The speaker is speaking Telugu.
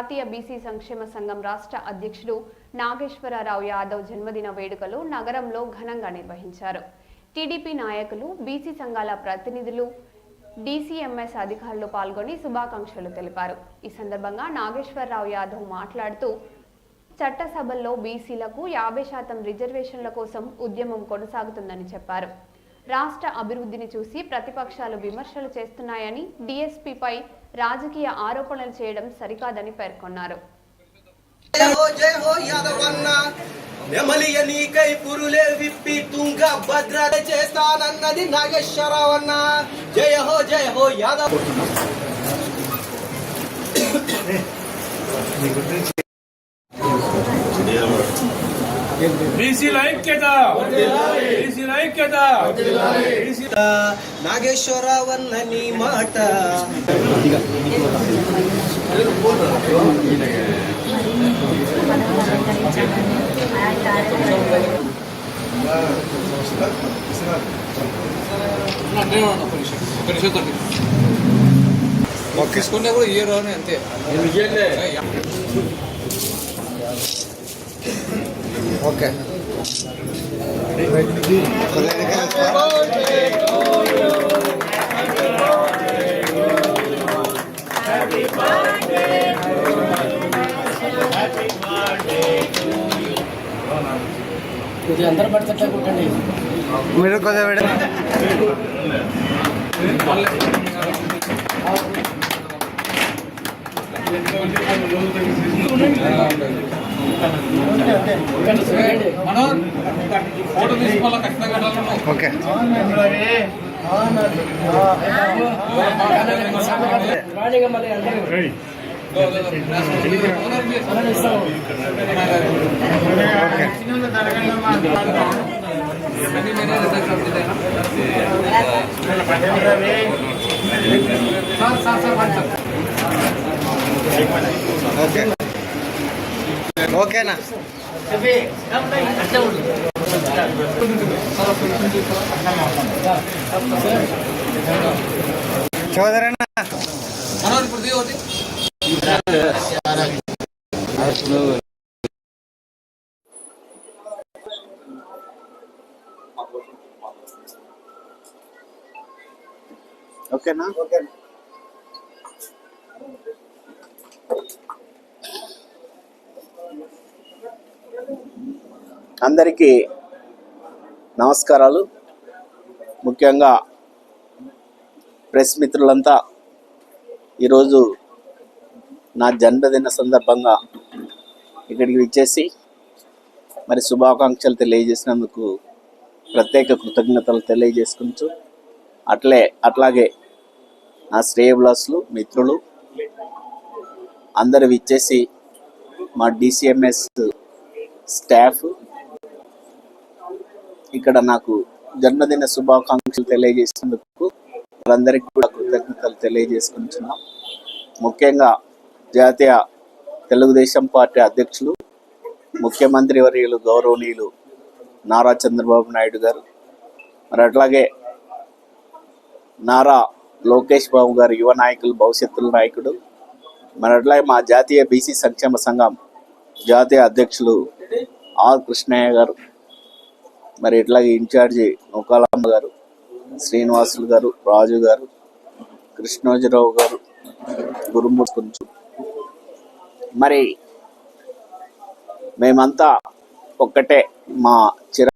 జాతీయ బీసీ సంక్షేమ సంఘం రాష్ట్ర అధ్యక్షుడు నాగేశ్వరరావు యాదవ్ జన్మదిన వేడుకలు నగరంలో ఘనంగా నిర్వహించారు. టీడీపీ నాయకులు, బీసీ సంఘాల ప్రతినిధులు, డీసీఎంఎస్ అధికారులు పాల్గొని శుభాకాంక్షలు తెలిపారు. ఈ సందర్భంగా నాగేశ్వరరావు యాదవ్ మాట్లాడుతూ చట్టసభల్లో బీసీలకు 50% రిజర్వేషన్ల కోసం ఉద్యమం కొనసాగుతుందని చెప్పారు. రాష్ట్ర అభివృద్ధిని చూసి ప్రతిపక్షాలు విమర్శలు చేస్తున్నాయని, డీఎస్పీపై రాజకీయ ఆరోపణలు చేయడం సరికాదని పేర్కొన్నారు. నాగేశ్వరరావన్న నీ మాట తీసుకుంటే కూడా ఏ రాని అంతే. ఓకే అందరూ పడితే కొట్టండి. మీరు కొద్దిగా ఓకే ఓకేనా? చౌదరన్నా ఓకేనా? అందరికీ నమస్కారాలు. ముఖ్యంగా ప్రెస్ మిత్రులంతా ఈరోజు నా జన్మదిన సందర్భంగా ఇక్కడికి విచ్చేసి మరి శుభాకాంక్షలు తెలియజేసినందుకు ప్రత్యేక కృతజ్ఞతలు తెలియజేసుకుంటూ అట్లాగే నా శ్రేయభిలాషులు, మిత్రులు అందరూ విచ్చేసి మా డీసీఎంఎస్ స్టాఫ్ ఇక్కడ నాకు జన్మదిన శుభాకాంక్షలు తెలియజేసినందుకు వాళ్ళందరికీ కూడా కృతజ్ఞతలు తెలియజేసుకుంటున్నాం. ముఖ్యంగా జాతీయ తెలుగుదేశం పార్టీ అధ్యక్షులు, ముఖ్యమంత్రి వర్యులు గౌరవనీయులు నారా చంద్రబాబు నాయుడు గారు, మరి అట్లాగే నారా లోకేష్ బాబు గారు, యువ నాయకులు, భవిష్యత్తుల నాయకుడు, మరి అట్లాగే మా జాతీయ బీసీ సంక్షేమ సంఘం జాతీయ అధ్యక్షులు ఆర్ కృష్ణయ్య గారు, మరి ఇట్లాగే ఇన్ఛార్జి నూకాలమ్మ గారు, శ్రీనివాసులు గారు, రాజు గారు, కృష్ణోజీరావు గారు, గురుమూర్తి కొంచెం, మరి మేమంతా ఒక్కటే, మా చిర